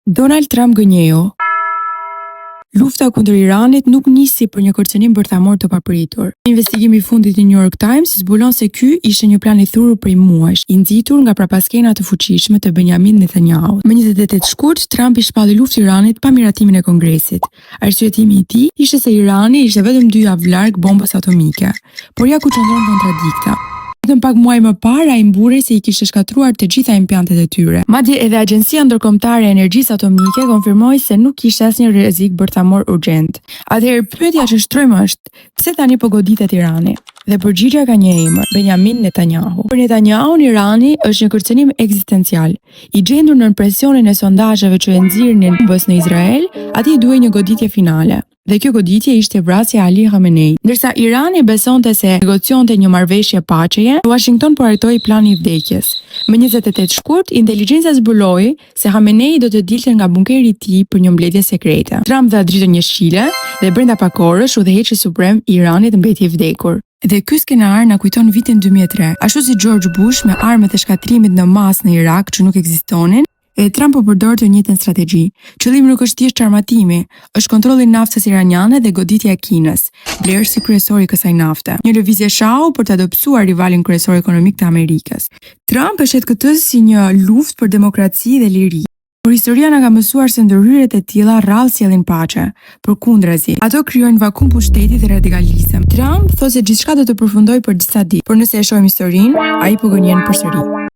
Donald Trump gënjeu. Lufta kundër Iranit nuk nisi për një kërcënim bërthamor të papritur. Investigimi i fundit i New York Times zbulon se ky ishte një plan i thurur prej muajsh, i nxitur nga prapaskena të fuqishme të Benjamin Netanyahu. Më 28 shkurt, Trump i shpalli luftë Iranit pa miratimin e Kongresit. Arsyetimi i tij ishte se Irani ishte vetëm 2 javë larg bombës atomike, por ja ku çndron kontradikta. Vetëm pak muaj më parë ai mburi se i kishte shkatruar të gjitha implantet e tyre. Madje edhe Agjencia Ndërkombëtare e Energjisë Atomike konfirmoi se nuk kishte asnjë rrezik bërthamor urgjent. Atëherë pyetja që shtrojmë është, pse tani po goditet Irani? Dhe përgjigjja ka një emër, Benjamin Netanyahu. Për Netanyahun, Irani është një kërcënim ekzistencial. I gjendur nën presionin e sondazheve që e nxirrnin bombës në Izrael, atij duhej një goditje finale. Dhe kjo goditje ishte vrasja e Ali Khamenei. Ndërsa Irani besonte se negocionte një marrëveshje paqeje, Washington po hartoi planin e vdekjes. Më 28 shkurt, inteligjenca zbuloi se Khamenei do të dilte nga bunkeri i tij për një mbledhje sekrete. Trump dha dritën një shile dhe brenda pak orësh udhëheqi suprem i Iranit mbeti i vdekur. Dhe ky skenar na kujton vitin 2003, ashtu si George Bush me armët e shkatrimit në masë në Irak që nuk ekzistonin, e Trump po përdor të njëjtën strategji. Qëllimi nuk është thjesht armatimi, është kontrolli i naftës iraniane dhe goditja e Kinës, blerë si kryesor i kësaj nafte. Një lëvizje shahu për të dobësuar rivalin kryesor ekonomik të Amerikës. Trump e shet këtë si një luftë për demokraci dhe liri. Por historia na ka mësuar se ndërhyrjet e tilla rrallë sjellin paqe, përkundrazi, ato krijojnë vakum pushteti dhe radikalizëm. Trump thotë se gjithçka do të përfundojë për disa ditë, por nëse e shohim historinë, ai po gënjen përsëri.